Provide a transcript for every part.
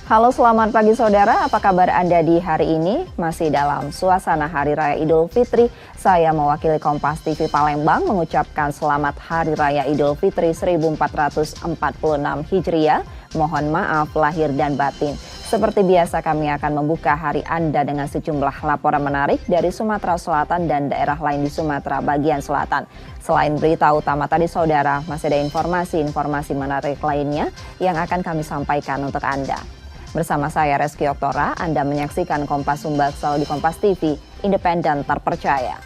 Halo, selamat pagi saudara. Apa kabar Anda di hari ini? Masih dalam suasana Hari Raya Idul Fitri, saya mewakili Kompas TV Palembang mengucapkan selamat Hari Raya Idul Fitri 1446 Hijriah. Mohon maaf lahir dan batin. Seperti biasa kami akan membuka hari Anda dengan sejumlah laporan menarik dari Sumatera Selatan dan daerah lain di Sumatera bagian selatan. Selain berita utama tadi saudara, masih ada informasi menarik lainnya yang akan kami sampaikan untuk Anda. Bersama saya Reski Oktora, Anda menyaksikan Kompas Sumbaksel di Kompas TV, independen terpercaya.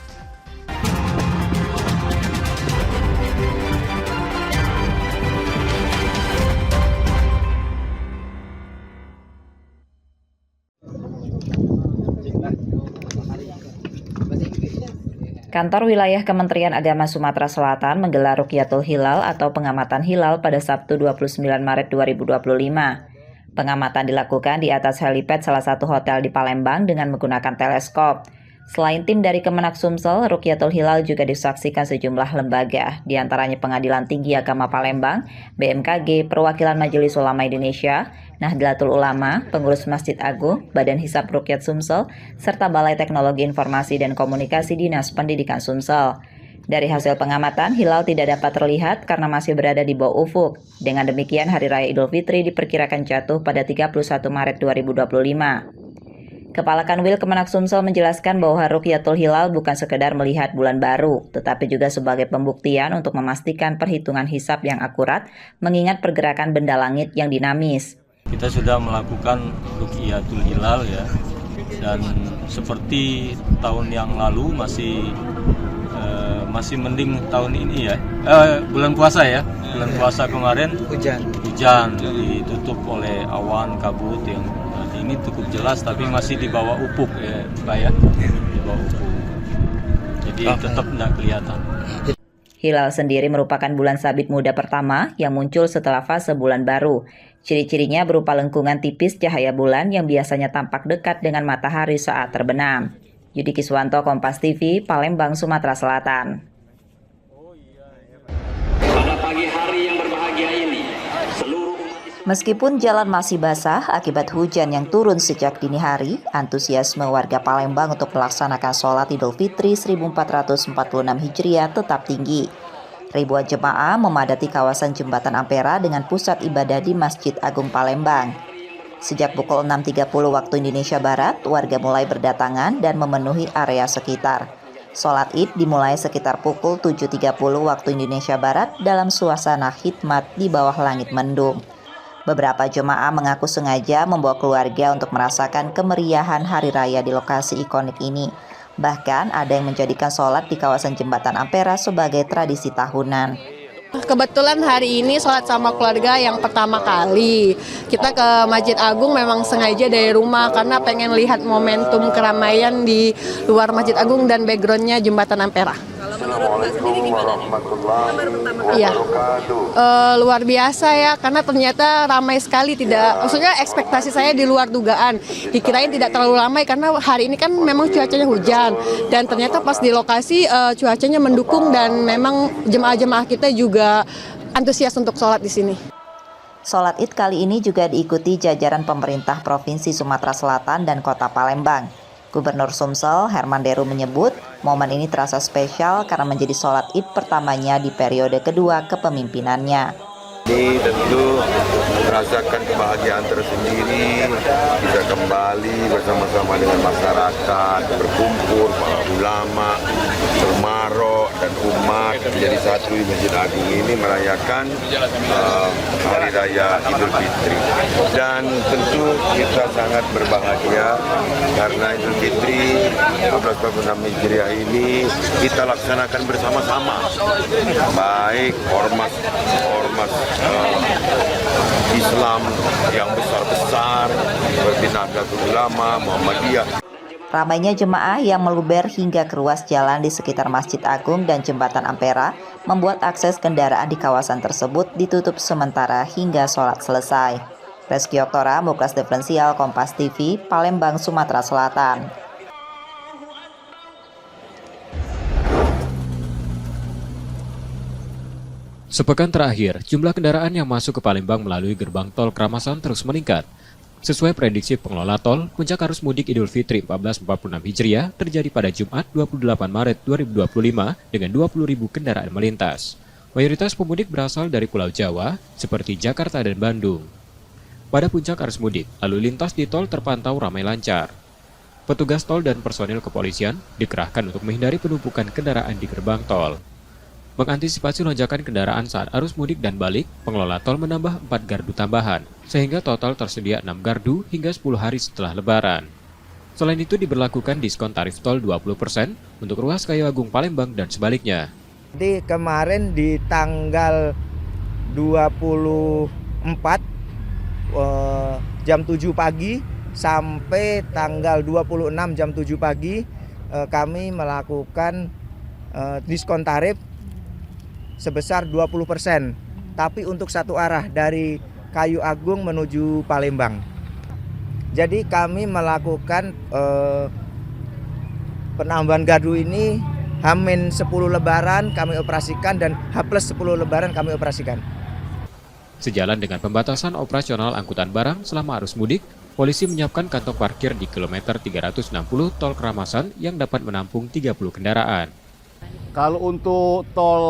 Kantor Wilayah Kementerian Agama Sumatera Selatan menggelar Rukyatul Hilal atau pengamatan hilal pada Sabtu 29 Maret 2025. Pengamatan dilakukan di atas helipad salah satu hotel di Palembang dengan menggunakan teleskop. Selain tim dari Kemenak Sumsel, Rukyatul Hilal juga disaksikan sejumlah lembaga, diantaranya Pengadilan Tinggi Agama Palembang, BMKG, Perwakilan Majelis Ulama Indonesia, Nahdlatul Ulama, Pengurus Masjid Agung, Badan Hisab Rukyat Sumsel, serta Balai Teknologi Informasi dan Komunikasi Dinas Pendidikan Sumsel. Dari hasil pengamatan, hilal tidak dapat terlihat karena masih berada di bawah ufuk. Dengan demikian, Hari Raya Idul Fitri diperkirakan jatuh pada 31 Maret 2025. Kepala Kanwil Kemenak Sumsel menjelaskan bahwa Rukyatul Hilal bukan sekedar melihat bulan baru, tetapi juga sebagai pembuktian untuk memastikan perhitungan hisab yang akurat, mengingat pergerakan benda langit yang dinamis. Kita sudah melakukan Rukyatul Hilal ya, dan seperti tahun yang lalu masih mending tahun ini ya, bulan puasa ya, bulan puasa kemarin hujan ditutup oleh awan kabut yang ini cukup jelas tapi masih di bawah ufuk ya Pak ya, di bawah ufuk, jadi tetap tidak kelihatan. Hilal sendiri merupakan bulan sabit muda pertama yang muncul setelah fase bulan baru. Ciri-cirinya berupa lengkungan tipis cahaya bulan yang biasanya tampak dekat dengan matahari saat terbenam. Yudi Kiswanto, Kompas TV, Palembang, Sumatera Selatan. Pada pagi hari yang berbahagia ini, meskipun jalan masih basah akibat hujan yang turun sejak dini hari, antusiasme warga Palembang untuk melaksanakan sholat Idul Fitri 1446 Hijriah tetap tinggi. Ribuan jemaah memadati kawasan Jembatan Ampera dengan pusat ibadah di Masjid Agung Palembang. Sejak pukul 6.30 waktu Indonesia Barat, warga mulai berdatangan dan memenuhi area sekitar. Sholat Id dimulai sekitar pukul 7.30 waktu Indonesia Barat dalam suasana khidmat di bawah langit mendung. Beberapa jemaah mengaku sengaja membawa keluarga untuk merasakan kemeriahan Hari Raya di lokasi ikonik ini. Bahkan ada yang menjadikan sholat di kawasan Jembatan Ampera sebagai tradisi tahunan. Kebetulan hari ini sholat sama keluarga yang pertama kali. Kita ke Masjid Agung memang sengaja dari rumah karena pengen lihat momentum keramaian di luar Masjid Agung dan backgroundnya Jembatan Ampera. Assalamualaikum warahmatullahi wabarakatuh. Luar biasa ya, karena ternyata ramai sekali, maksudnya ekspektasi saya di luar dugaan. Dikirain tidak terlalu ramai karena hari ini kan memang cuacanya hujan, dan ternyata pas di lokasi cuacanya mendukung dan memang jemaah-jemaah kita juga antusias untuk sholat di sini. Sholat Id kali ini juga diikuti jajaran pemerintah Provinsi Sumatera Selatan dan Kota Palembang. Gubernur Sumsel, Herman Deru menyebut, momen ini terasa spesial karena menjadi sholat Id pertamanya di periode kedua kepemimpinannya. Ini tentu merasakan kebahagiaan tersendiri, bisa kembali bersama-sama dengan masyarakat, berkumpul, para ulama, Umaro dan umat menjadi satu di Masjid Agung ini merayakan Hari Raya Idul Fitri. Dan tentu kita sangat berbahagia karena Idul Fitri 1446 Hijriah ini kita laksanakan bersama-sama, baik ormas Islam yang besar-besar seperti Nahdlatul Ulama, Muhammadiyah. Ramainya jemaah yang meluber hingga ke ruas jalan di sekitar Masjid Agung dan Jembatan Ampera membuat akses kendaraan di kawasan tersebut ditutup sementara hingga sholat selesai. Reski Oktora, Muklas Diferensial, Kompas TV, Palembang, Sumatera Selatan. Sepekan terakhir, jumlah kendaraan yang masuk ke Palembang melalui gerbang tol Kramasan terus meningkat. Sesuai prediksi pengelola tol, puncak arus mudik Idul Fitri 1446 Hijriah terjadi pada Jumat 28 Maret 2025 dengan 20.000 kendaraan melintas. Mayoritas pemudik berasal dari Pulau Jawa, seperti Jakarta dan Bandung. Pada puncak arus mudik, lalu lintas di tol terpantau ramai lancar. Petugas tol dan personil kepolisian dikerahkan untuk menghindari penumpukan kendaraan di gerbang tol. Mengantisipasi lonjakan kendaraan saat arus mudik dan balik, pengelola tol menambah 4 gardu tambahan, sehingga total tersedia 6 gardu hingga 10 hari setelah Lebaran. Selain itu diberlakukan diskon tarif tol 20% untuk ruas Kayu Agung Palembang dan sebaliknya. Jadi kemarin di tanggal 24 jam 7 pagi sampai tanggal 26 jam 7 pagi kami melakukan diskon tarif sebesar 20%, tapi untuk satu arah dari Kayu Agung menuju Palembang. Jadi kami melakukan penambahan gardu ini H-10 Lebaran kami operasikan dan H+10 Lebaran kami operasikan. Sejalan dengan pembatasan operasional angkutan barang selama arus mudik, polisi menyiapkan kantong parkir di kilometer 360 tol Keramasan yang dapat menampung 30 kendaraan. Kalau untuk tol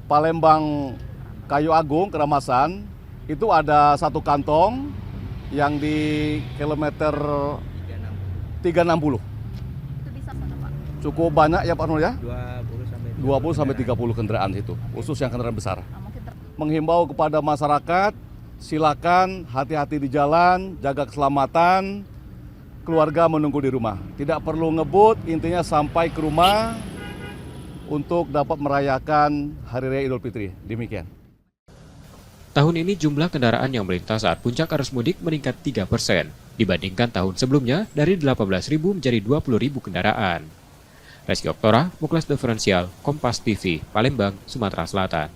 Palembang Kayu Agung Keramasan itu ada satu kantong yang di kilometer 360. Cukup banyak ya Pak Nur ya? 20 sampai 30 kendaraan itu, khusus yang kendaraan besar. Menghimbau kepada masyarakat, silakan hati-hati di jalan, jaga keselamatan, keluarga menunggu di rumah. Tidak perlu ngebut, intinya sampai ke rumah untuk dapat merayakan Hari Raya Idul Fitri. Demikian. Tahun ini jumlah kendaraan yang melintas saat puncak arus mudik meningkat 3% dibandingkan tahun sebelumnya dari 18.000 menjadi 20.000 kendaraan. Reski Oktora, Muklas Diferensial, Kompas TV, Palembang, Sumatera Selatan.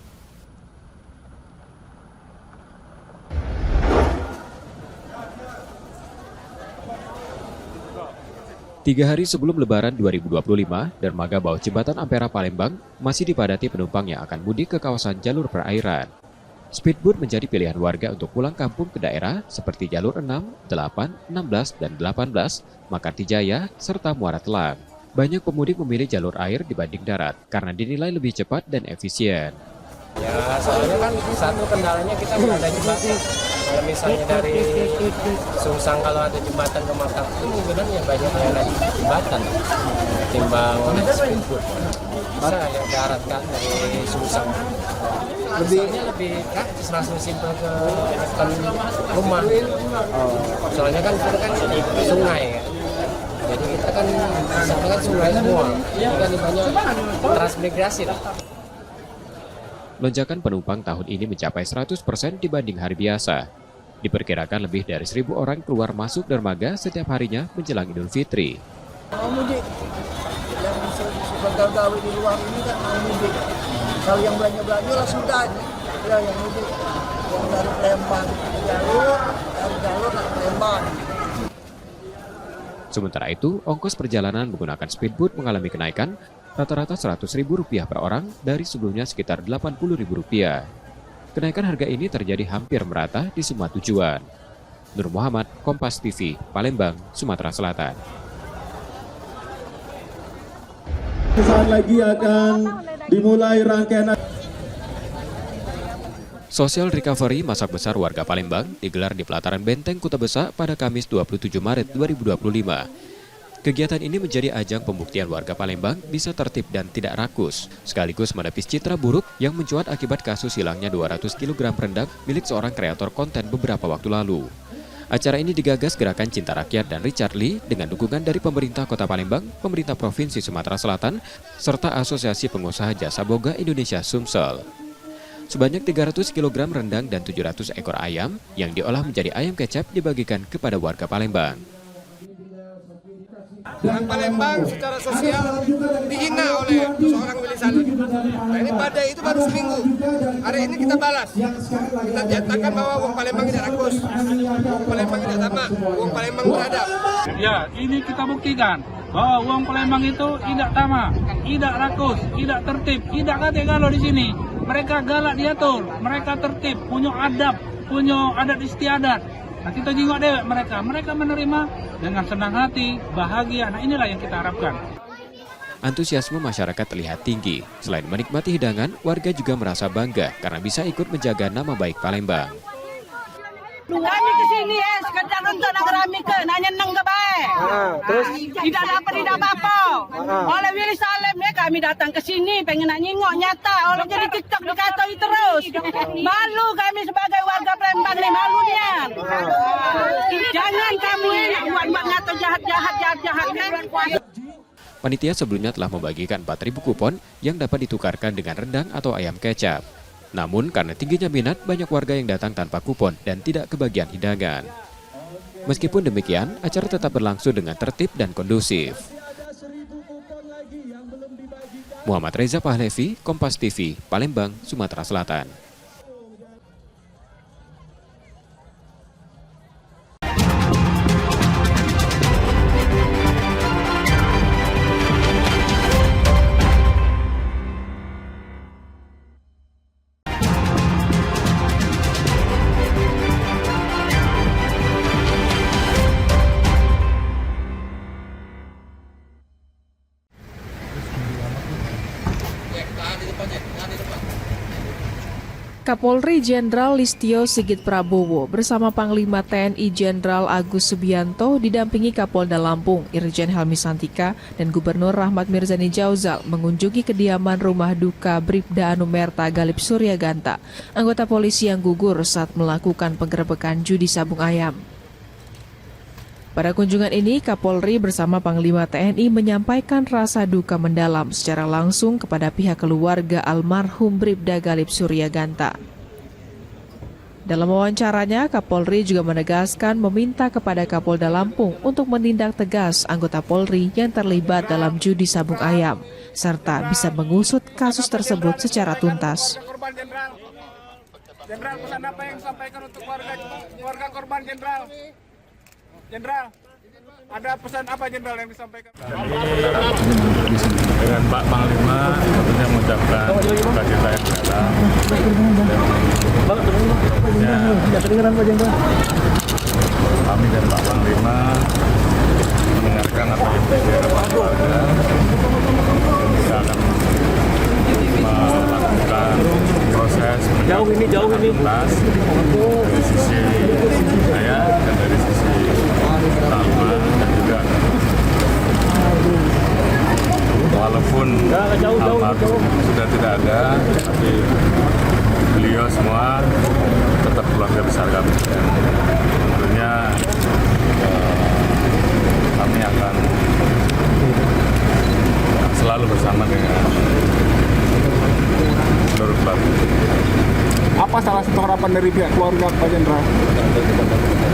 Tiga hari sebelum Lebaran 2025, dermaga bawah jembatan Ampera Palembang masih dipadati penumpang yang akan mudik ke kawasan jalur perairan. Speedboat menjadi pilihan warga untuk pulang kampung ke daerah seperti jalur 6, 8, 16, dan 18, Makarti Jaya, serta Muara Telang. Banyak pemudik memilih jalur air dibanding darat karena dinilai lebih cepat dan efisien. Ya, soalnya kan satu kendalanya kita nggak ada jembatan. Kalau misalnya dari Sungsang kalau ada jembatan ke Makam itu mungkin ya banyak yang naik jembatan timbang speedboat. Bisa yang darat kan dari Sungsang. Lebih praktis, langsung simpel ke depan rumah. Soalnya kan kita kan sungai ya. Jadi kita kan misalnya kan sungai semua. Jadi kan banyak transmigrasi lah. Lonjakan penumpang tahun ini mencapai 100% dibanding hari biasa. Diperkirakan lebih dari 1.000 orang keluar masuk dermaga setiap harinya menjelang Idul Fitri. Mau mudik, yang suka gawe di luar ini kan mau mudik. Kalau yang belanja lah sudah, ya yang mudik, yang dari Palembang jalur ke Palembang. Sementara itu, ongkos perjalanan menggunakan speedboat mengalami kenaikan rata-rata Rp100.000 per orang dari sebelumnya sekitar Rp80.000. Kenaikan harga ini terjadi hampir merata di semua tujuan. Nur Muhammad, Kompas TV, Palembang, Sumatera Selatan. Sesaat lagi akan dimulai rangkaian Social Recovery Masak Besar Warga Palembang digelar di pelataran Benteng Kuta Besak pada Kamis 27 Maret 2025. Kegiatan ini menjadi ajang pembuktian warga Palembang bisa tertib dan tidak rakus, sekaligus menepis citra buruk yang mencuat akibat kasus hilangnya 200 kg rendang milik seorang kreator konten beberapa waktu lalu. Acara ini digagas Gerakan Cinta Rakyat dan Richard Lee dengan dukungan dari pemerintah Kota Palembang, pemerintah Provinsi Sumatera Selatan, serta Asosiasi Pengusaha Jasa Boga Indonesia Sumsel. Sebanyak 300 kg rendang dan 700 ekor ayam yang diolah menjadi ayam kecap dibagikan kepada warga Palembang. Orang Palembang secara sosial dihina oleh seorang Willy Salim. Nah ini badai itu baru seminggu. Hari ini kita balas. Kita nyatakan bahwa uang Palembang tidak rakus, uang Palembang tidak sama, uang Palembang beradab. Ya, ini kita buktikan bahwa uang Palembang itu tidak sama, tidak rakus, tidak tertib, tidak kate-kalau di sini. Mereka galak diatur, mereka tertib, punya adat istiadat. Nah, kita jenguk dewek mereka menerima dengan senang hati, bahagia. Nah, inilah yang kita harapkan. Antusiasme masyarakat terlihat tinggi. Selain menikmati hidangan, warga juga merasa bangga karena bisa ikut menjaga nama baik Palembang. Kami kesini sekedar untuk nak keramika, nak nyenang ke baik. Terus tidak dapat apa-apa. Oleh Willy Salim kami datang ke sini pengen nak nyingok nyata. Oleh jadi TikTok dikatai terus. Malu kami sebagai warga Palembang ni, malunya. Jangan kamu buat nyata jahat-jahat. Panitia sebelumnya telah membagikan 4.000 kupon yang dapat ditukarkan dengan rendang atau ayam kecap. Namun karena tingginya minat, banyak warga yang datang tanpa kupon dan tidak kebagian hidangan. Meskipun demikian, acara tetap berlangsung dengan tertib dan kondusif. Muhammad Reza Pahlevi, Kompas TV, Palembang, Sumatera Selatan. Kapolri Jenderal Listio Sigit Prabowo bersama Panglima TNI Jenderal Agus Subianto didampingi Kapolda Lampung Irjen Helmi Santika dan Gubernur Rahmat Mirzani Jauzal mengunjungi kediaman rumah duka Bribda Anumerta Galip Suryaganta, anggota polisi yang gugur saat melakukan penggerebekan judi sabung ayam. Pada kunjungan ini, Kapolri bersama Panglima TNI menyampaikan rasa duka mendalam secara langsung kepada pihak keluarga almarhum Bribda Galip Suryaganta. Dalam wawancaranya, Kapolri juga menegaskan meminta kepada Kapolda Lampung untuk menindak tegas anggota Polri yang terlibat dalam judi sabung ayam, serta bisa mengusut kasus tersebut secara tuntas. Jenderal, pesan apa yang disampaikan untuk keluarga korban, Jenderal? Jenderal, ada pesan apa Jenderal yang disampaikan? Dengan Pak Panglima, tentunya mengucapkan terima kasih saya dalam. Kami dan Pak Panglima mendengarkan apa yang menjadi harapan keluarga. Kita akan melakukan proses tuntas dari sisi saya dan dari sisi Salma dan juga walaupun almarhum sudah tidak ada, tapi beliau semua tetap keluarga besar kami dan tentunya kami akan selalu bersama dengan seluruh keluarga. Apa salah satu harapan dari pihak keluarga Pak Jenderal?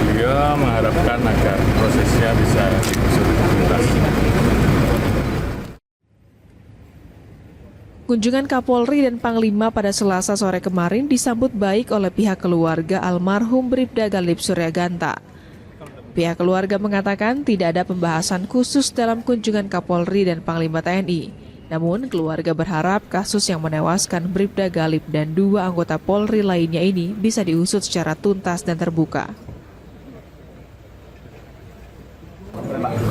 Beliau mengharapkan agar prosesnya bisa diusut tuntas. Kunjungan Kapolri dan Panglima pada Selasa sore kemarin disambut baik oleh pihak keluarga almarhum Bribda Galip Suryaganta. Pihak keluarga mengatakan tidak ada pembahasan khusus dalam kunjungan Kapolri dan Panglima TNI. Namun, keluarga berharap kasus yang menewaskan Bribda Galip dan 2 anggota Polri lainnya ini bisa diusut secara tuntas dan terbuka.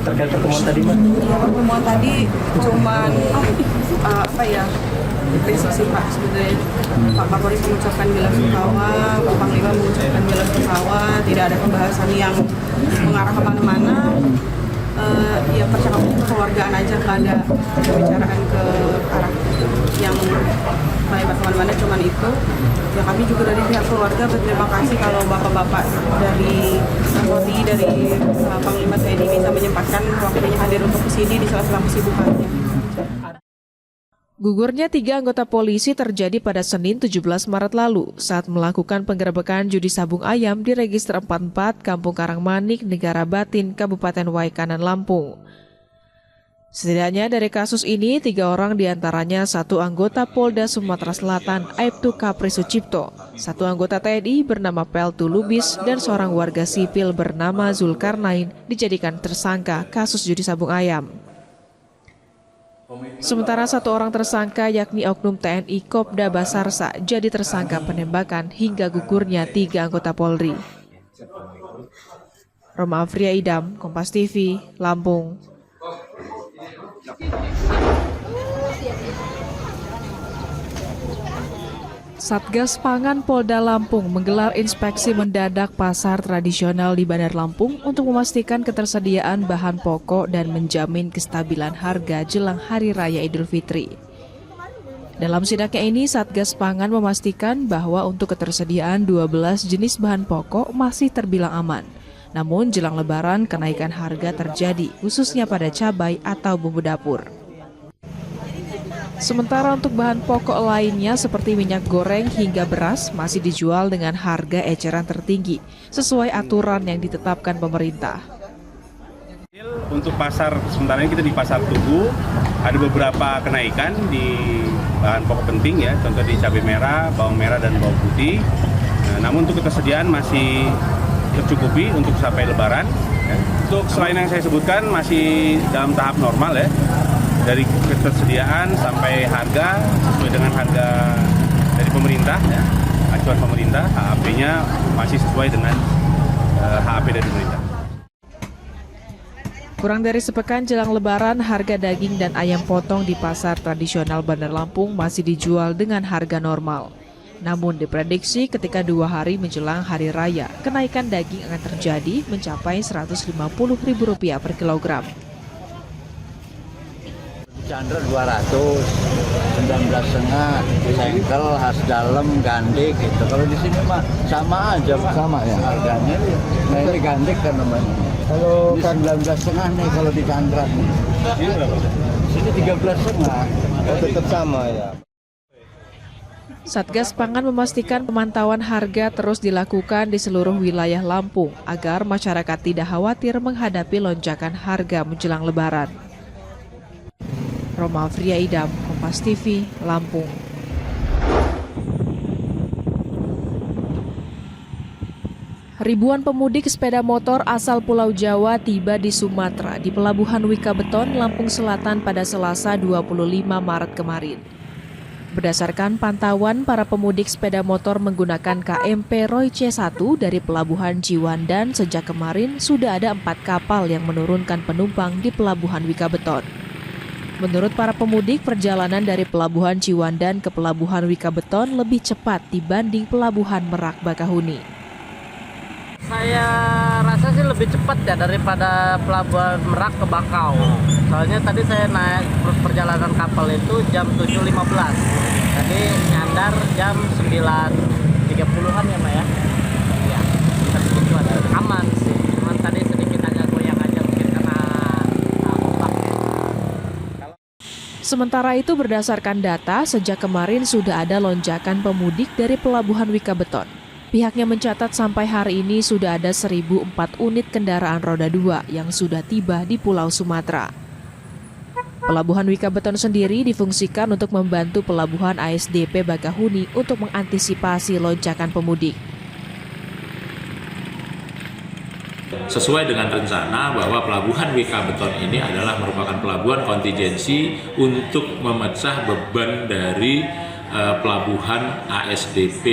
Terkait pertemuan tadi, Mbak? Pertemuan tadi cuman apresiasi Pak sebetulnya. Pak Kapolri mengucapkan bela sungkawa, Pak Panglima mengucapkan bela sungkawa, tidak ada pembahasan yang mengarah kemana-mana. Ya percakapan kekeluargaan aja, nggak ada pembicaraan ke arah yang melebar kemana-mana, cuman itu. Ya kami juga dari pihak keluarga berterima kasih kalau bapak-bapak dari Polri, dari Panglima TNI bisa menyempatkan waktunya hadir untuk kesini di sela-sela kesibukannya. Gugurnya 3 anggota polisi terjadi pada Senin 17 Maret lalu saat melakukan penggerebekan judi sabung ayam di Register 44 Kampung Karangmanik, Negara Batin, Kabupaten Waikanan, Lampung. Setidaknya dari kasus ini, 3 orang diantaranya 1 anggota Polda Sumatera Selatan, Aibtu Kapri Sucipto, 1 anggota TNI bernama Peltu Lubis, dan seorang warga sipil bernama Zulkarnain dijadikan tersangka kasus judi sabung ayam. Sementara 1 orang tersangka yakni oknum TNI Kopda Basarsa jadi tersangka penembakan hingga gugurnya 3 anggota Polri. Roma Afria Idam, Kompas TV, Lampung. Satgas Pangan Polda Lampung menggelar inspeksi mendadak pasar tradisional di Bandar Lampung untuk memastikan ketersediaan bahan pokok dan menjamin kestabilan harga jelang Hari Raya Idul Fitri. Dalam sidaknya ini, Satgas Pangan memastikan bahwa untuk ketersediaan 12 jenis bahan pokok masih terbilang aman. Namun jelang Lebaran kenaikan harga terjadi, khususnya pada cabai atau bumbu dapur. Sementara untuk bahan pokok lainnya seperti minyak goreng hingga beras masih dijual dengan harga eceran tertinggi sesuai aturan yang ditetapkan pemerintah. Untuk pasar, sementara ini kita di pasar Tugu, ada beberapa kenaikan di bahan pokok penting ya, contoh di cabai merah, bawang merah, dan bawang putih. Namun untuk ketersediaan masih tercukupi untuk sampai Lebaran. Untuk selain yang saya sebutkan masih dalam tahap normal ya. Dari ketersediaan sampai harga sesuai dengan harga dari pemerintah, ya, acuan pemerintah, HAP-nya masih sesuai dengan HAP dari pemerintah. Kurang dari sepekan jelang Lebaran, harga daging dan ayam potong di pasar tradisional Bandar Lampung masih dijual dengan harga normal. Namun diprediksi ketika 2 hari menjelang Hari Raya, kenaikan daging akan terjadi mencapai Rp150.000 per kilogram. Chandra 200, 19,5, sengkel, khas dalam, gandik gitu. Kalau di sini mah sama aja, Pak. Sama ya. Harganya. Nah ini gandik kan namanya. Kalau ini 19,5 nih kalau di Chandra nih. Sini 13,5. Oh, tetap sama ya. Satgas Pangan memastikan pemantauan harga terus dilakukan di seluruh wilayah Lampung agar masyarakat tidak khawatir menghadapi lonjakan harga menjelang Lebaran. Roma Afria Idam, Kompas TV, Lampung. Ribuan pemudik sepeda motor asal Pulau Jawa tiba di Sumatera di Pelabuhan Wikabeton, Lampung Selatan pada Selasa 25 Maret kemarin. Berdasarkan pantauan, para pemudik sepeda motor menggunakan KMP Roy C1 dari Pelabuhan Ciwandan sejak kemarin sudah ada 4 kapal yang menurunkan penumpang di Pelabuhan Wikabeton. Menurut para pemudik, perjalanan dari Pelabuhan Ciwandan ke Pelabuhan Wikabeton lebih cepat dibanding Pelabuhan Merak Bakahuni. Saya rasa sih lebih cepat ya daripada Pelabuhan Merak ke Bakau. Soalnya tadi saya naik perjalanan kapal itu jam 7.15. Tadi nyandar jam 9.30-an ya, Mbak ya. Ya, kita aman sih. Cuman tadi sedikit agak goyang aja mungkin karena ombak. Sementara itu berdasarkan data, sejak kemarin sudah ada lonjakan pemudik dari Pelabuhan Wikabeton. Pihaknya mencatat sampai hari ini sudah ada 1.004 unit kendaraan roda 2 yang sudah tiba di Pulau Sumatera. Pelabuhan Wikabeton sendiri difungsikan untuk membantu Pelabuhan ASDP Bakahuni untuk mengantisipasi lonjakan pemudik. Sesuai dengan rencana bahwa Pelabuhan Wikabeton ini adalah merupakan pelabuhan kontingensi untuk memecah beban dari Pelabuhan ASDP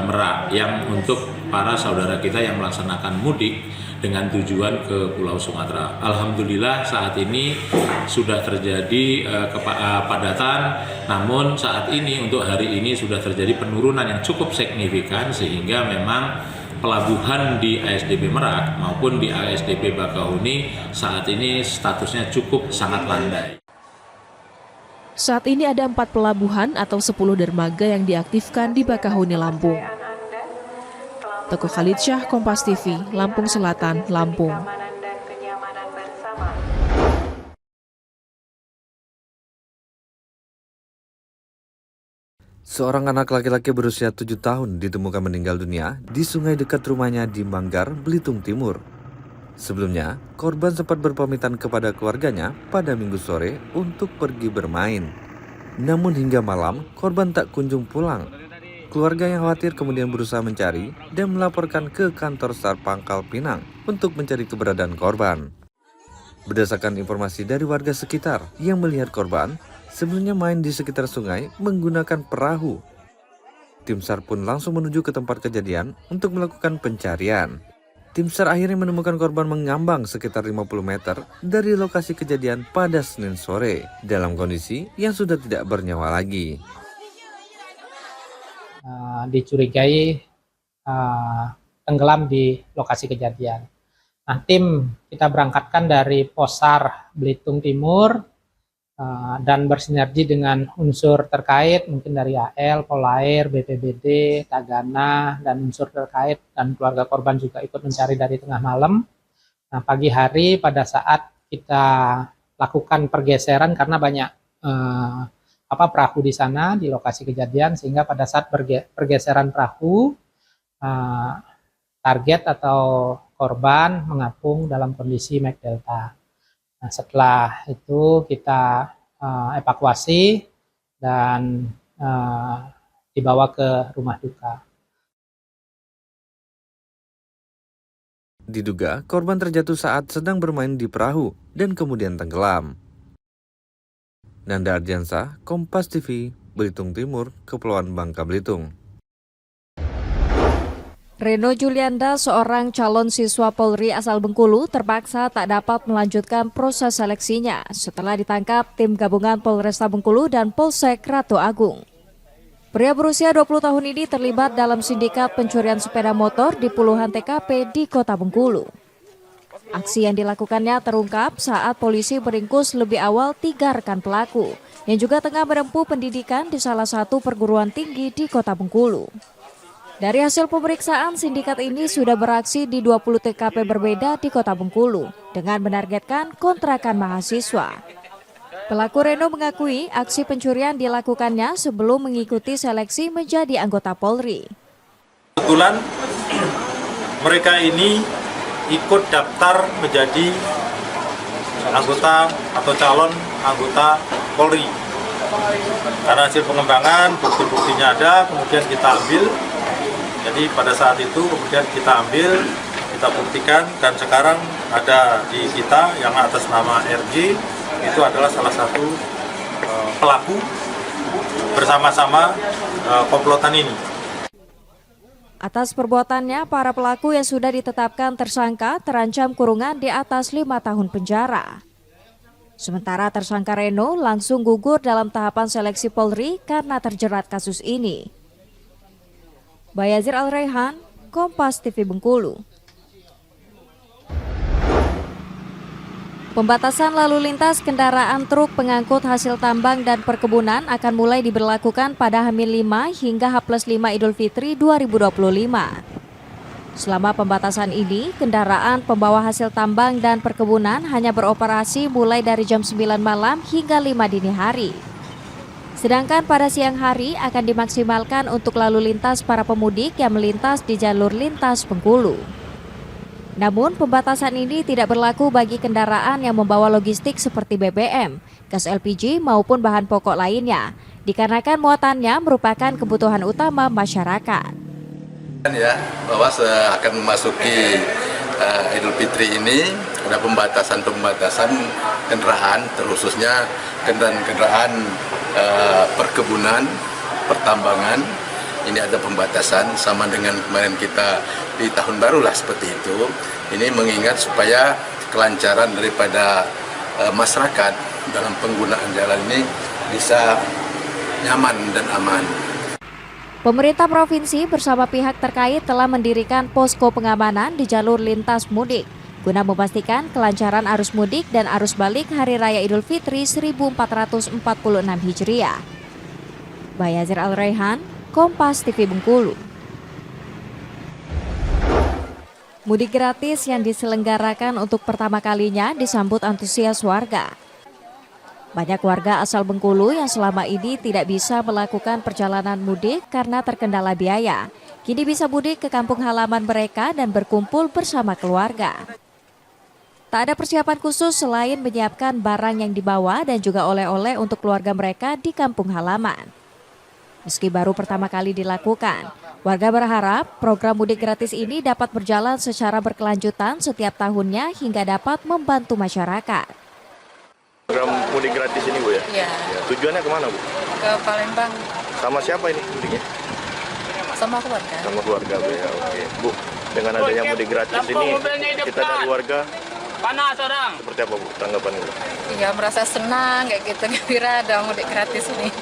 Merak yang untuk para saudara kita yang melaksanakan mudik dengan tujuan ke Pulau Sumatera. Alhamdulillah saat ini sudah terjadi kepadatan, namun saat ini untuk hari ini sudah terjadi penurunan yang cukup signifikan sehingga memang pelabuhan di ASDP Merak maupun di ASDP Bakahuni saat ini statusnya cukup sangat landai. Saat ini ada 4 pelabuhan atau 10 dermaga yang diaktifkan di Bakahuni, Lampung. Teguh Khalid Syah, Kompas TV, Lampung Selatan, Lampung. Seorang anak laki-laki berusia 7 tahun ditemukan meninggal dunia di sungai dekat rumahnya di Manggar, Belitung Timur. Sebelumnya, korban sempat berpamitan kepada keluarganya pada Minggu sore untuk pergi bermain. Namun hingga malam, korban tak kunjung pulang. Keluarga yang khawatir kemudian berusaha mencari dan melaporkan ke kantor SAR Pangkal Pinang untuk mencari keberadaan korban. Berdasarkan informasi dari warga sekitar yang melihat korban, sebelumnya main di sekitar sungai menggunakan perahu. Tim SAR pun langsung menuju ke tempat kejadian untuk melakukan pencarian. Tim SAR akhirnya menemukan korban mengambang sekitar 50 meter dari lokasi kejadian pada Senin sore dalam kondisi yang sudah tidak bernyawa lagi. Dicurigai tenggelam di lokasi kejadian. Nah, tim kita berangkatkan dari Posar Belitung Timur dan bersinergi dengan unsur terkait, mungkin dari AL, Polair, BPBD, Tagana, dan unsur terkait dan keluarga korban juga ikut mencari dari tengah malam. Nah, pagi hari pada saat kita lakukan pergeseran karena banyak perahu di sana di lokasi kejadian, sehingga pada saat pergeseran perahu target atau korban mengapung dalam kondisi Mac Delta. Nah, setelah itu kita evakuasi dan dibawa ke rumah duka. Diduga korban terjatuh saat sedang bermain di perahu dan kemudian tenggelam. Nanda Ardiansah, Kompas TV, Belitung Timur, Kepulauan Bangka Belitung. Reno Julianda, seorang calon siswa Polri asal Bengkulu, terpaksa tak dapat melanjutkan proses seleksinya setelah ditangkap tim gabungan Polresta Bengkulu dan Polsek Ratu Agung. Pria berusia 20 tahun ini terlibat dalam sindikat pencurian sepeda motor di puluhan TKP di Kota Bengkulu. Aksi yang dilakukannya terungkap saat polisi meringkus lebih awal 3 rekan pelaku yang juga tengah menempuh pendidikan di salah satu perguruan tinggi di Kota Bengkulu. Dari hasil pemeriksaan, sindikat ini sudah beraksi di 20 TKP berbeda di Kota Bengkulu dengan menargetkan kontrakan mahasiswa. Pelaku Reno mengakui aksi pencurian dilakukannya sebelum mengikuti seleksi menjadi anggota Polri. Kebetulan mereka ini ikut daftar menjadi anggota atau calon anggota Polri. Karena hasil pengembangan, bukti-buktinya ada, kemudian kita ambil. Jadi pada saat itu kemudian kita ambil, kita buktikan, dan sekarang ada di kita yang atas nama RG, itu adalah salah satu pelaku bersama-sama komplotan ini. Atas perbuatannya, para pelaku yang sudah ditetapkan tersangka terancam kurungan di atas 5 tahun penjara. Sementara tersangka Reno langsung gugur dalam tahapan seleksi Polri karena terjerat kasus ini. Bayazir Al-Raihan, Kompas TV Bengkulu. Pembatasan lalu lintas kendaraan truk pengangkut hasil tambang dan perkebunan akan mulai diberlakukan pada H-5 hingga H+5 Idul Fitri 2025. Selama pembatasan ini, kendaraan pembawa hasil tambang dan perkebunan hanya beroperasi mulai dari jam 9 malam hingga 5 dini hari. Sedangkan pada siang hari akan dimaksimalkan untuk lalu lintas para pemudik yang melintas di jalur lintas Bengkulu. Namun pembatasan ini tidak berlaku bagi kendaraan yang membawa logistik seperti BBM, gas LPG maupun bahan pokok lainnya, dikarenakan muatannya merupakan kebutuhan utama masyarakat. Ya, bahwa akan memasuki Idul Fitri ini ada pembatasan kendaraan, terkhususnya kendaraan perkebunan, pertambangan. Ini ada pembatasan sama dengan kemarin kita di tahun baru lah seperti itu. Ini mengingat supaya kelancaran daripada masyarakat dalam penggunaan jalan ini bisa nyaman dan aman. Pemerintah provinsi bersama pihak terkait telah mendirikan posko pengamanan di jalur lintas mudik guna memastikan kelancaran arus mudik dan arus balik Hari Raya Idul Fitri 1446 Hijriah. Bayazir Al-Raihan, Kompas TV Bengkulu. Mudik gratis yang diselenggarakan untuk pertama kalinya disambut antusias warga. Banyak warga asal Bengkulu yang selama ini tidak bisa melakukan perjalanan mudik karena terkendala biaya, kini bisa mudik ke kampung halaman mereka dan berkumpul bersama keluarga. Tak ada persiapan khusus selain menyiapkan barang yang dibawa dan juga oleh-oleh untuk keluarga mereka di kampung halaman. Meski baru pertama kali dilakukan, warga berharap program mudik gratis ini dapat berjalan secara berkelanjutan setiap tahunnya hingga dapat membantu masyarakat. Program mudik gratis ini Bu ya? Iya. Ya, tujuannya kemana Bu? Ke Palembang. Sama siapa ini mudiknya? Sama keluarga. Sama keluarga Bu ya, oke. Bu, Dengan adanya mudik gratis ini, kita dari warga panas orang. seperti apa Bu tanggapannya? Ya merasa senang kayak gitu, gembira ada mudik gratis ini.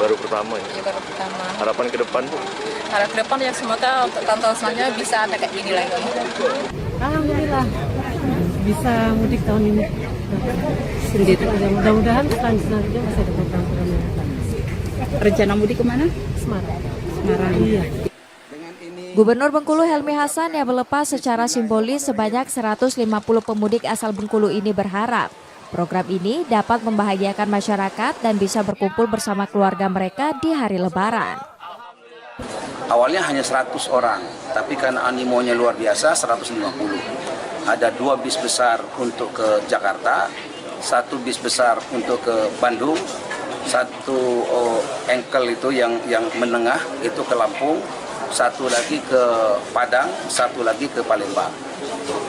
Baru pertama ya? Iya, baru pertama. Harapan ke depan Bu? Harapan ke depan ya semoga untuk tahun-tahun selanjutnya bisa ada kayak gini lagi. Alhamdulillah bisa mudik tahun ini. Sendiri aja. Mudah-mudahan selanjutnya masih ada program-program yang akan. Rencana mudik kemana? Semarang. Semarang. Iya. Gubernur Bengkulu Helmi Hasan yang melepas secara simbolis sebanyak 150 pemudik asal Bengkulu ini berharap program ini dapat membahagiakan masyarakat dan bisa berkumpul bersama keluarga mereka di hari Lebaran. Awalnya hanya 100 orang, tapi karena animonya luar biasa 150. Ada 2 bis besar untuk ke Jakarta, 1 bis besar untuk ke Bandung, 1 engkel itu yang menengah itu ke Lampung, 1 lagi ke Padang, 1 lagi ke Palembang.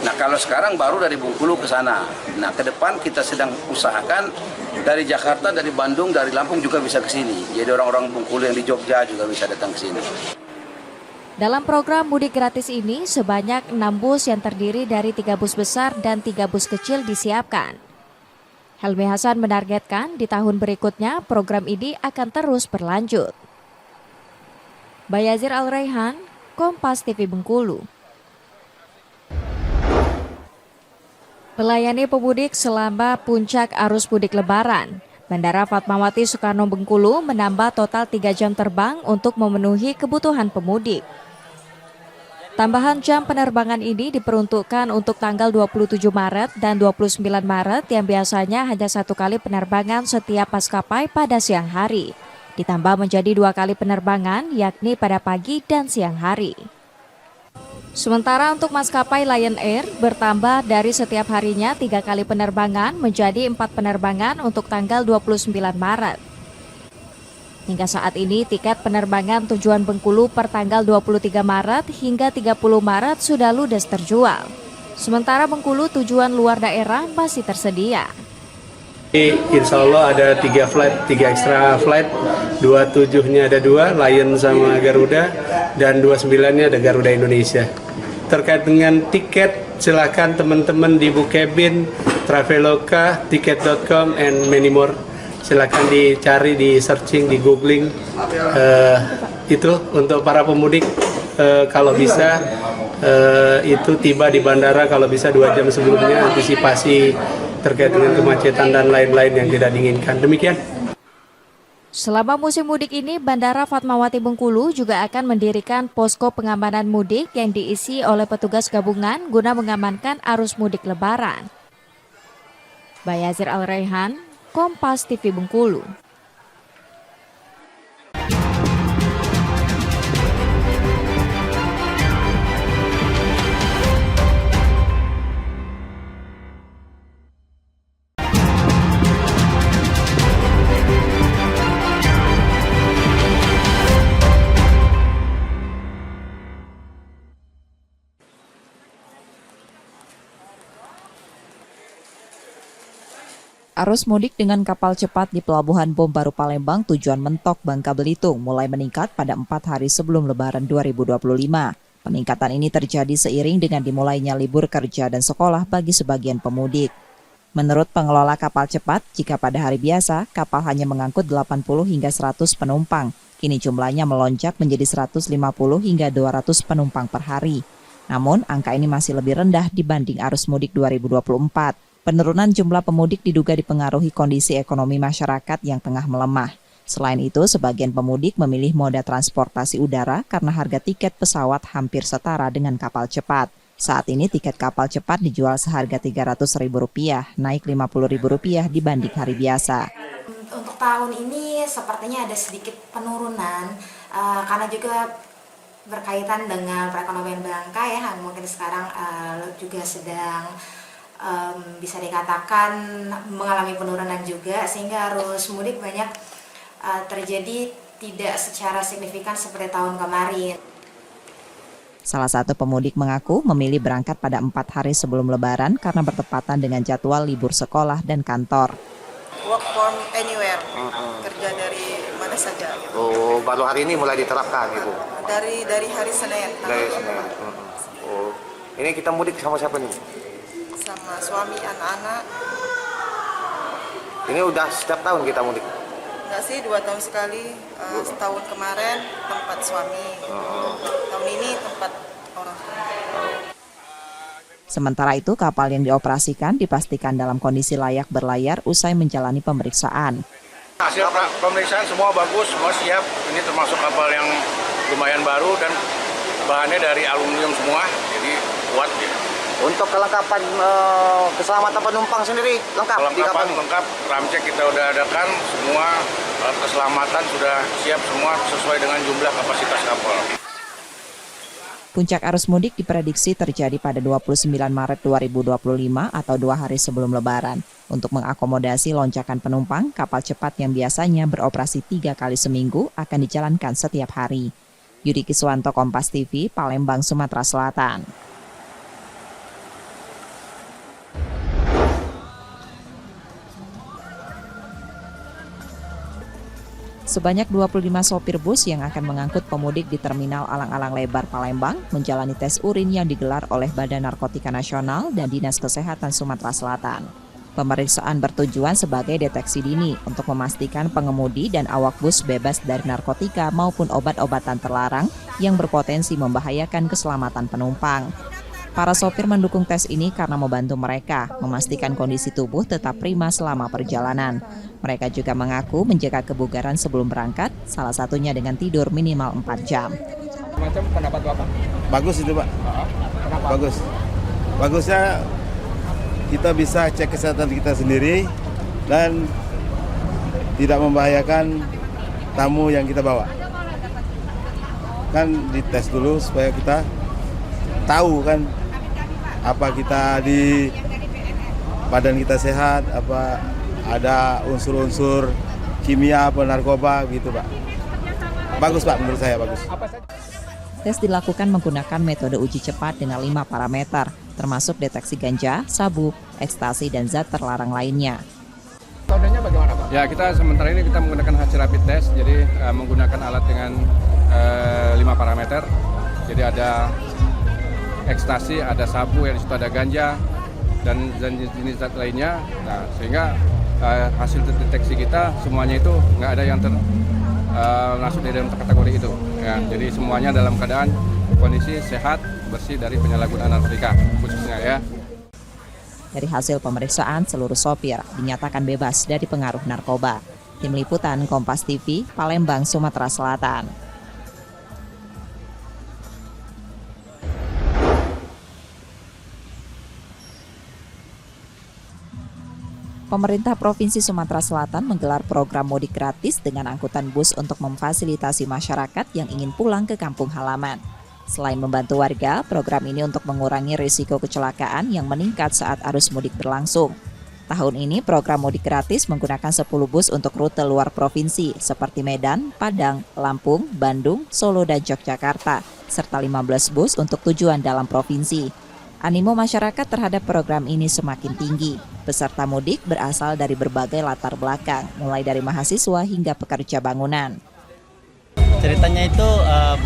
Nah kalau sekarang baru dari Bengkulu ke sana. Nah ke depan kita sedang usahakan dari Jakarta, dari Bandung, dari Lampung juga bisa ke sini. Jadi orang-orang Bengkulu yang di Jogja juga bisa datang ke sini. Dalam program mudik gratis ini, sebanyak 6 bus yang terdiri dari 3 bus besar dan 3 bus kecil disiapkan. Helmi Hasan menargetkan di tahun berikutnya program ini akan terus berlanjut. Bayazir Al-Raihan, Kompas TV Bengkulu. Melayani pemudik selama puncak arus mudik Lebaran, Bandara Fatmawati Soekarno Bengkulu menambah total 3 jam terbang untuk memenuhi kebutuhan pemudik. Tambahan jam penerbangan ini diperuntukkan untuk tanggal 27 Maret dan 29 Maret yang biasanya hanya 1 kali penerbangan setiap maskapai pada siang hari. Ditambah menjadi 2 kali penerbangan, yakni pada pagi dan siang hari. Sementara untuk maskapai Lion Air bertambah dari setiap harinya 3 kali penerbangan menjadi 4 penerbangan untuk tanggal 29 Maret. Hingga saat ini tiket penerbangan tujuan Bengkulu per tanggal 23 Maret hingga 30 Maret sudah ludes terjual. Sementara Bengkulu tujuan luar daerah masih tersedia. Insya Allah ada 3 flight, 3 extra flight, 27-nya ada 2, Lion sama Garuda, dan 29-nya ada Garuda Indonesia. Terkait dengan tiket, silakan teman-teman di Bukebin, Traveloka, Tiket.com, and many more. Silakan dicari, di searching, di googling. Itu untuk para pemudik, kalau bisa itu tiba di bandara kalau bisa 2 jam sebelumnya, antisipasi terkait dengan kemacetan dan lain-lain yang tidak diinginkan. Demikian. Selama musim mudik ini, Bandara Fatmawati Bengkulu juga akan mendirikan posko pengamanan mudik yang diisi oleh petugas gabungan guna mengamankan arus mudik Lebaran. Bayazir Al-Raihan, Kompas TV Bengkulu. Arus mudik dengan kapal cepat di Pelabuhan Bom Baru Palembang tujuan Mentok, Bangka Belitung mulai meningkat pada 4 hari sebelum Lebaran 2025. Peningkatan ini terjadi seiring dengan dimulainya libur kerja dan sekolah bagi sebagian pemudik. Menurut pengelola kapal cepat, jika pada hari biasa kapal hanya mengangkut 80 hingga 100 penumpang, kini jumlahnya melonjak menjadi 150 hingga 200 penumpang per hari. Namun, angka ini masih lebih rendah dibanding arus mudik 2024. Penurunan jumlah pemudik diduga dipengaruhi kondisi ekonomi masyarakat yang tengah melemah. Selain itu, sebagian pemudik memilih moda transportasi udara karena harga tiket pesawat hampir setara dengan kapal cepat. Saat ini tiket kapal cepat dijual seharga Rp300.000, naik Rp50.000 dibanding hari biasa. Untuk tahun ini sepertinya ada sedikit penurunan karena juga berkaitan dengan perekonomian Bangka ya. Mungkin sekarang juga sedang bisa dikatakan mengalami penurunan juga, sehingga arus mudik banyak terjadi tidak secara signifikan seperti tahun kemarin. Salah satu pemudik mengaku memilih berangkat pada 4 hari sebelum Lebaran karena bertepatan dengan jadwal libur sekolah dan kantor. Work from anywhere, kerja dari mana saja. Oh, baru hari ini mulai diterapkan gitu? Dari hari Senin. Dari Senin. Oh, ini kita mudik sama siapa nih? Sama suami, anak-anak. Ini udah setiap tahun kita mudik? Enggak sih, 2 tahun sekali. Setahun kemarin tempat suami. Tahun ini tempat orang tua. Sementara itu, kapal yang dioperasikan dipastikan dalam kondisi layak berlayar usai menjalani pemeriksaan. Hasil pemeriksaan semua bagus, semua siap. Ini termasuk kapal yang lumayan baru dan bahannya dari aluminium semua, jadi kuat. Ya. Untuk kelengkapan keselamatan penumpang sendiri lengkap di kapal ini? Lengkap, ramcek kita udah adakan, semua alat keselamatan sudah siap semua sesuai dengan jumlah kapasitas kapal. Puncak arus mudik diprediksi terjadi pada 29 Maret 2025 atau 2 hari sebelum Lebaran. Untuk mengakomodasi lonjakan penumpang, kapal cepat yang biasanya beroperasi 3 kali seminggu akan dijalankan setiap hari. Yudi Kiswanto, Kompas TV, Palembang, Sumatera Selatan. Sebanyak 25 sopir bus yang akan mengangkut pemudik di Terminal Alang-Alang Lebar Palembang menjalani tes urin yang digelar oleh Badan Narkotika Nasional dan Dinas Kesehatan Sumatera Selatan. Pemeriksaan bertujuan sebagai deteksi dini untuk memastikan pengemudi dan awak bus bebas dari narkotika maupun obat-obatan terlarang yang berpotensi membahayakan keselamatan penumpang. Para sopir mendukung tes ini karena membantu mereka memastikan kondisi tubuh tetap prima selama perjalanan. Mereka juga mengaku menjaga kebugaran sebelum berangkat, salah satunya dengan tidur minimal 4 jam. Macam pendapat Bapak? Bagus itu Pak. Kenapa? Bagus. Bagusnya kita bisa cek kesehatan kita sendiri dan tidak membahayakan tamu yang kita bawa. Kan dites dulu supaya kita tahu kan apa kita di badan kita sehat, apa ada unsur-unsur kimia apa narkoba gitu Pak. Bagus Pak, menurut saya bagus. Tes dilakukan menggunakan metode uji cepat dengan 5 parameter, termasuk deteksi ganja, sabu, ekstasi, dan zat terlarang lainnya. Metodenya bagaimana Pak? Ya, kita sementara ini kita menggunakan hasil rapid test, jadi menggunakan alat dengan 5 parameter. Jadi ada ekstasi, ada sabu, yang di situ ada ganja, dan jenis zat lainnya. Nah, sehingga hasil deteksi kita semuanya itu nggak ada yang masuk di dalam kategori itu. Ya, jadi semuanya dalam keadaan kondisi sehat, bersih dari penyalahgunaan narkotika khususnya ya. Dari hasil pemeriksaan, seluruh sopir dinyatakan bebas dari pengaruh narkoba. Tim Liputan Kompas TV, Palembang, Sumatera Selatan. Pemerintah Provinsi Sumatera Selatan menggelar program mudik gratis dengan angkutan bus untuk memfasilitasi masyarakat yang ingin pulang ke kampung halaman. Selain membantu warga, program ini untuk mengurangi risiko kecelakaan yang meningkat saat arus mudik berlangsung. Tahun ini program mudik gratis menggunakan 10 bus untuk rute luar provinsi seperti Medan, Padang, Lampung, Bandung, Solo, dan Yogyakarta, serta 15 bus untuk tujuan dalam provinsi. Animo masyarakat terhadap program ini semakin tinggi. Peserta mudik berasal dari berbagai latar belakang, mulai dari mahasiswa hingga pekerja bangunan. Ceritanya itu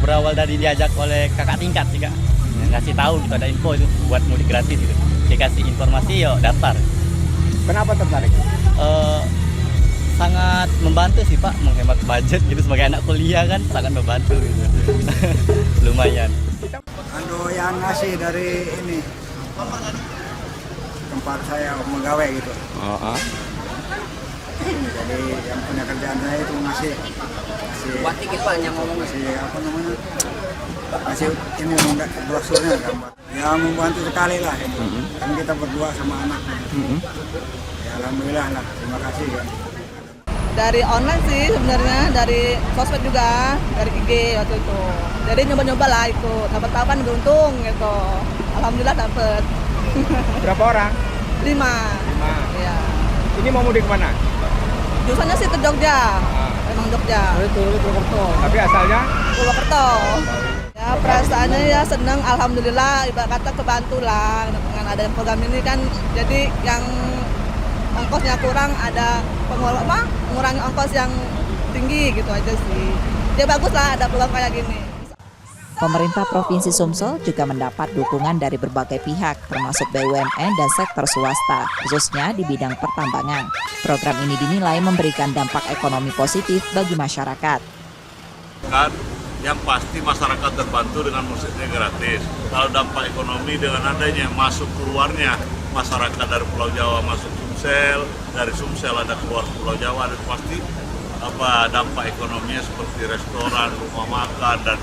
berawal dari diajak oleh kakak tingkat sih Kak. Yang kasih tahu gitu, ada info itu buat mudik gratis gitu. Dikasih informasi yuk daftar. Kenapa tertarik? Sangat membantu sih Pak, menghemat budget gitu sebagai anak kuliah kan sangat membantu gitu. Lumayan. Yang ngasih dari ini tempat saya megawai gitu. Jadi yang punya kerjaan saya itu ngasih apa namanya, ngasih ini brosurnya gambar. Ya membantu sekali lah itu. Kan kita berdua sama anak. Ya alhamdulillah lah, terima kasih ya. Dari online sih sebenarnya, dari sosmed juga, dari IG waktu itu. Jadi nyoba-nyoba lah itu, dapat tahu kan beruntung gitu. Alhamdulillah dapat. Berapa orang? 5. Ya. Ini mau mudik kemana? Jurusannya sih ke Jogja, emang Jogja. Itu Purwokerto. Tapi asalnya? Purwokerto. Ya perasaannya ya senang, alhamdulillah. Ibarat kata kebantu lah dengan adanya program ini kan. Jadi yang ongkosnya kurang, ada mengurangi ongkos yang tinggi gitu aja sih. Ya bagus lah ada peluang kayak gini. Pemerintah Provinsi Sumsel juga mendapat dukungan dari berbagai pihak, termasuk BUMN dan sektor swasta, khususnya di bidang pertambangan. Program ini dinilai memberikan dampak ekonomi positif bagi masyarakat. Kan yang pasti masyarakat terbantu dengan musiknya gratis. Kalau dampak ekonomi dengan adanya masuk keluarnya masyarakat dari Pulau Jawa masuk Sumsel, dari Sumsel ada keluar Pulau Jawa, dan pasti dampak ekonominya seperti restoran, rumah makan, dan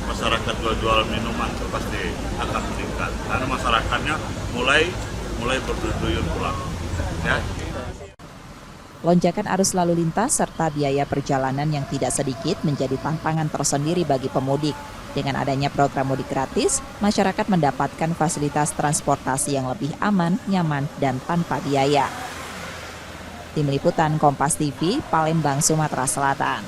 masyarakat jual minuman itu pasti akan meningkat. Karena masyarakatnya mulai berduyun pulang. Ya. Lonjakan arus lalu lintas serta biaya perjalanan yang tidak sedikit menjadi tantangan tersendiri bagi pemudik. Dengan adanya program mudik gratis, masyarakat mendapatkan fasilitas transportasi yang lebih aman, nyaman, dan tanpa biaya. Tim Liputan Kompas TV, Palembang, Sumatera Selatan.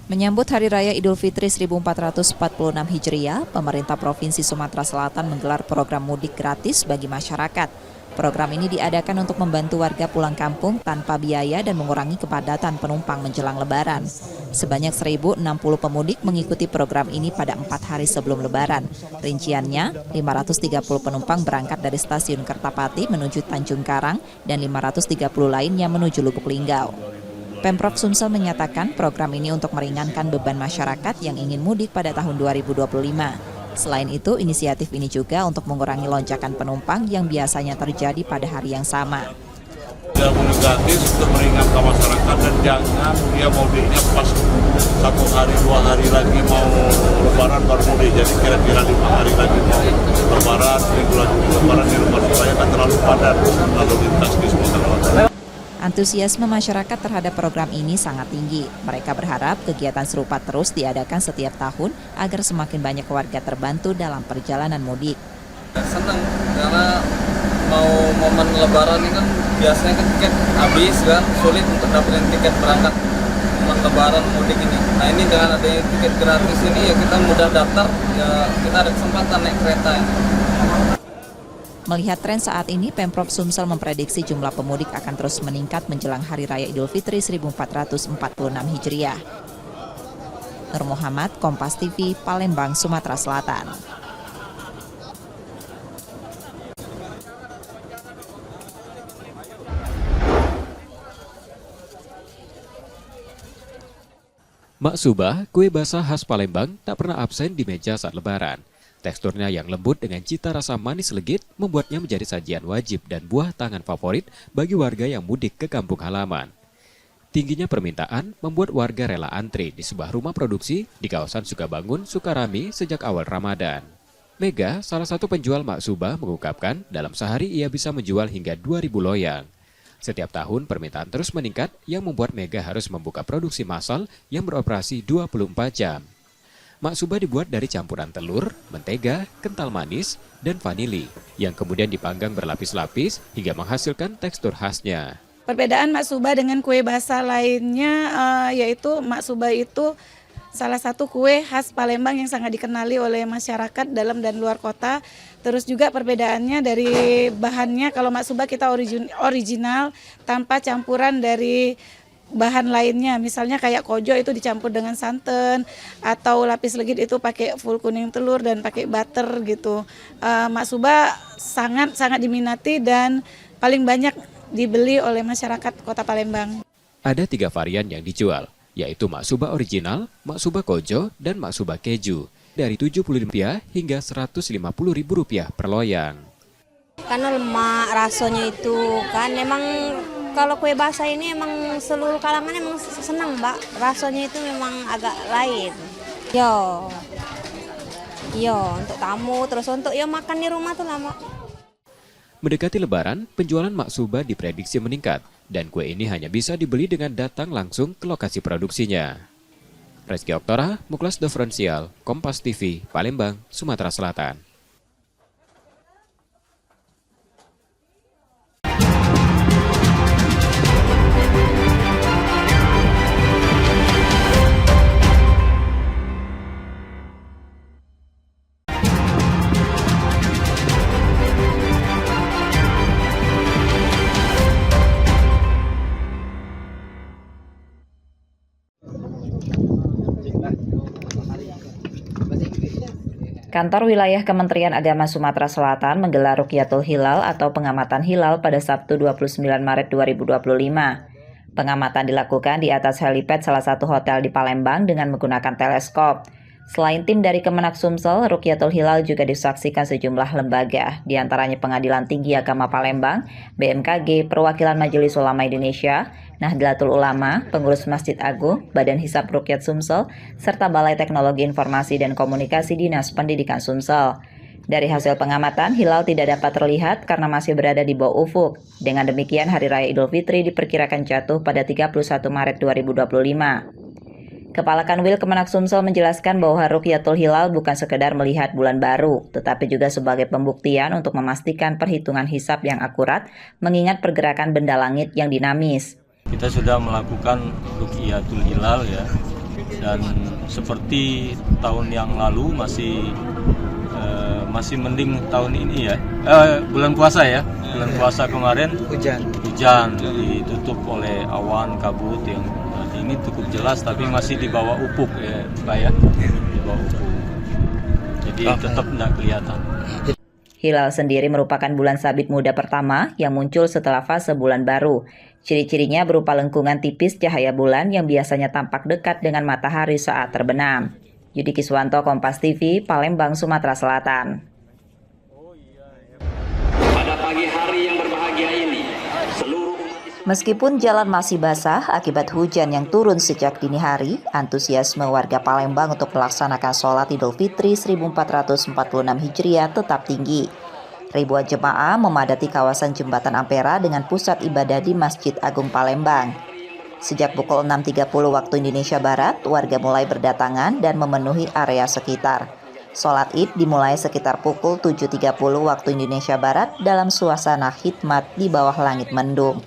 Menyambut Hari Raya Idul Fitri 1446 Hijriah, pemerintah Provinsi Sumatera Selatan menggelar program mudik gratis bagi masyarakat. Program ini diadakan untuk membantu warga pulang kampung tanpa biaya dan mengurangi kepadatan penumpang menjelang Lebaran. Sebanyak 1.060 pemudik mengikuti program ini pada 4 hari sebelum Lebaran. Rinciannya, 530 penumpang berangkat dari stasiun Kertapati menuju Tanjung Karang dan 530 lainnya menuju Lubuk Linggau. Pemprov Sumsel menyatakan program ini untuk meringankan beban masyarakat yang ingin mudik pada tahun 2025. Selain itu, inisiatif ini juga untuk mengurangi lonjakan penumpang yang biasanya terjadi pada hari yang sama. Mudik gratis untuk meringankan masyarakat, dan jangan dia mudiknya pas 1 hari 2 hari lagi mau Lebaran baru mudik. Jadi kira-kira 5 hari lagi mau Lebaran, minggu lagi Lebaran di rumah supaya tak terlalu padat lalu lintas di Sumatera Selatan. Antusiasme masyarakat terhadap program ini sangat tinggi. Mereka berharap kegiatan serupa terus diadakan setiap tahun agar semakin banyak warga terbantu dalam perjalanan mudik. Senang karena mau momen Lebaran ini kan biasanya kan tiket habis kan, sulit untuk dapetin tiket berangkat momen Lebaran mudik ini. Nah ini dengan adanya tiket gratis ini ya kita mudah daftar, ya kita ada kesempatan naik kereta ya. Melihat tren saat ini, Pemprov Sumsel memprediksi jumlah pemudik akan terus meningkat menjelang Hari Raya Idul Fitri 1446 Hijriah. Nur Muhammad, Kompas TV, Palembang, Sumatera Selatan. Maksuba, kue basah khas Palembang, tak pernah absen di meja saat Lebaran. Teksturnya yang lembut dengan cita rasa manis legit membuatnya menjadi sajian wajib dan buah tangan favorit bagi warga yang mudik ke kampung halaman. Tingginya permintaan membuat warga rela antri di sebuah rumah produksi di kawasan Sukabangun, Sukarami sejak awal Ramadan. Mega, salah satu penjual maksuba, mengungkapkan dalam sehari ia bisa menjual hingga 2.000 loyang. Setiap tahun permintaan terus meningkat yang membuat Mega harus membuka produksi massal yang beroperasi 24 jam. Maksuba dibuat dari campuran telur, mentega, kental manis, dan vanili yang kemudian dipanggang berlapis-lapis hingga menghasilkan tekstur khasnya. Perbedaan maksuba dengan kue basah lainnya yaitu maksuba itu salah satu kue khas Palembang yang sangat dikenali oleh masyarakat dalam dan luar kota. Terus juga perbedaannya dari bahannya, kalau maksuba kita original tanpa campuran dari bahan lainnya, misalnya kayak kojo itu dicampur dengan santan, atau lapis legit itu pakai full kuning telur dan pakai butter gitu. Maksuba sangat diminati dan paling banyak dibeli oleh masyarakat Kota Palembang. Ada 3 varian yang dijual, yaitu maksuba original, maksuba kojo, dan maksuba keju, dari Rp70 hingga Rp150.000 per loyang. Karena lemak rasanya itu kan memang. Kalau kue basah ini emang seluruh kalangan emang senang, Mbak. Rasanya itu memang agak lain. Untuk tamu, terus untuk makan di rumah tuh lama. Mendekati Lebaran, penjualan maksuba diprediksi meningkat dan kue ini hanya bisa dibeli dengan datang langsung ke lokasi produksinya. Reski Oktora, Muklas Diferensial, Kompas TV, Palembang, Sumatera Selatan. Kantor Wilayah Kementerian Agama Sumatera Selatan menggelar Rukyatul Hilal atau pengamatan hilal pada Sabtu 29 Maret 2025. Pengamatan dilakukan di atas helipad salah satu hotel di Palembang dengan menggunakan teleskop. Selain tim dari Kemenak Sumsel, Rukyatul Hilal juga disaksikan sejumlah lembaga, di antaranya Pengadilan Tinggi Agama Palembang, BMKG, Perwakilan Majelis Ulama Indonesia, Nahdlatul Ulama, Pengurus Masjid Agung, Badan Hisab Rukyat Sumsel, serta Balai Teknologi Informasi dan Komunikasi Dinas Pendidikan Sumsel. Dari hasil pengamatan, hilal tidak dapat terlihat karena masih berada di bawah ufuk. Dengan demikian, Hari Raya Idul Fitri diperkirakan jatuh pada 31 Maret 2025. Kepala Kanwil Kemenak Sumsel menjelaskan bahwa Rukyatul Hilal bukan sekedar melihat bulan baru, tetapi juga sebagai pembuktian untuk memastikan perhitungan hisab yang akurat, mengingat pergerakan benda langit yang dinamis. Kita sudah melakukan Rukyatul Hilal ya, dan seperti tahun yang lalu masih mending tahun ini ya. Bulan puasa ya, bulan puasa kemarin hujan ditutup oleh awan kabut yang ini cukup jelas tapi masih di bawah ufuk ya Pak ya, di bawah ufuk. Jadi tetap tidak kelihatan. Hilal sendiri merupakan bulan sabit muda pertama yang muncul setelah fase bulan baru. Ciri-cirinya berupa lengkungan tipis cahaya bulan yang biasanya tampak dekat dengan matahari saat terbenam. Yudi Kiswanto, Kompas TV, Palembang, Sumatera Selatan. Pada pagi hari yang berbahagia ini, meskipun jalan masih basah akibat hujan yang turun sejak dini hari, antusiasme warga Palembang untuk melaksanakan sholat Idul Fitri 1446 Hijriah tetap tinggi. Ribuan jemaah memadati kawasan Jembatan Ampera dengan pusat ibadah di Masjid Agung Palembang. Sejak pukul 6.30 waktu Indonesia Barat, warga mulai berdatangan dan memenuhi area sekitar. Sholat Id dimulai sekitar pukul 7.30 waktu Indonesia Barat dalam suasana khidmat di bawah langit mendung.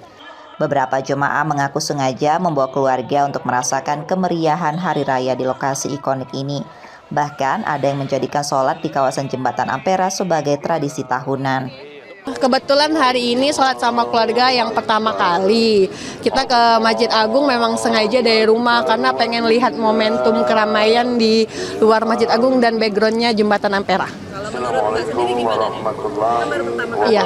Beberapa jemaah mengaku sengaja membawa keluarga untuk merasakan kemeriahan hari raya di lokasi ikonik ini. Bahkan ada yang menjadikan sholat di kawasan Jembatan Ampera sebagai tradisi tahunan. Kebetulan hari ini sholat sama keluarga yang pertama kali. Kita ke Masjid Agung memang sengaja dari rumah karena pengen lihat momentum keramaian di luar Masjid Agung dan backgroundnya Jembatan Ampera. Iya,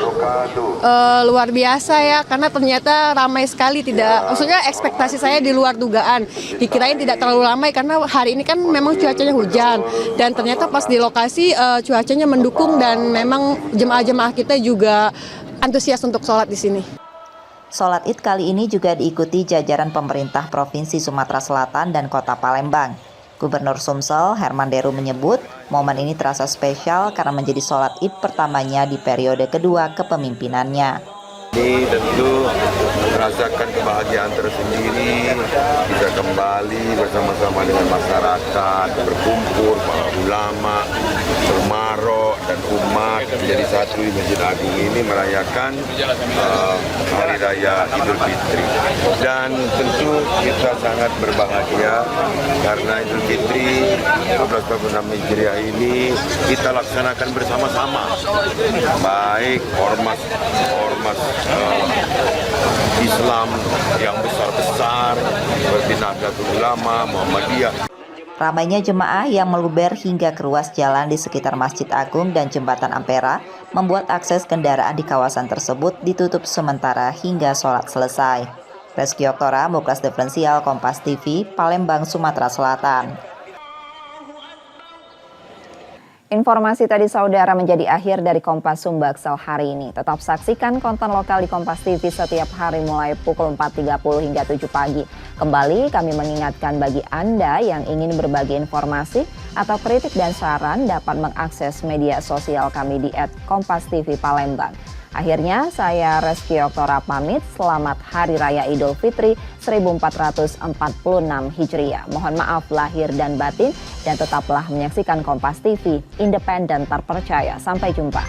luar biasa ya, karena ternyata ramai sekali. Maksudnya ekspektasi saya di luar dugaan. Dikirain tidak terlalu ramai karena hari ini kan memang cuacanya hujan, dan ternyata pas di lokasi cuacanya mendukung dan memang jemaah-jemaah kita juga antusias untuk sholat di sini. Sholat Id kali ini juga diikuti jajaran pemerintah Provinsi Sumatera Selatan dan Kota Palembang. Gubernur Sumsel, Herman Deru menyebut, momen ini terasa spesial karena menjadi sholat Id pertamanya di periode kedua kepemimpinannya. Ini tentu merasakan kebahagiaan tersendiri, bisa kembali bersama-sama dengan masyarakat, berkumpul, para ulama, Umaro dan umat menjadi satu di Masjid Agung ini merayakan Hari Raya Idul Fitri. Dan tentu kita sangat berbahagia karena Idul Fitri 1446 Hijriah ini kita laksanakan bersama-sama, baik ormas Islam yang besar-besar seperti Nahdlatul Ulama, Muhammadiyah. Ramainya jemaah yang meluber hingga ke ruas jalan di sekitar Masjid Agung dan Jembatan Ampera membuat akses kendaraan di kawasan tersebut ditutup sementara hingga sholat selesai. Reski Oktora, Muklas Diferensial, Kompas TV, Palembang, Sumatera Selatan. Informasi tadi saudara menjadi akhir dari Kompas Sumbaksel hari ini. Tetap saksikan konten lokal di Kompas TV setiap hari mulai pukul 4.30 hingga 7 pagi. Kembali kami mengingatkan bagi Anda yang ingin berbagi informasi atau kritik dan saran dapat mengakses media sosial kami di @KompasTV Palembang. Akhirnya saya Reski Oktora pamit, selamat Hari Raya Idul Fitri 1446 Hijriah. Mohon maaf lahir dan batin dan tetaplah menyaksikan Kompas TV, independen terpercaya. Sampai jumpa.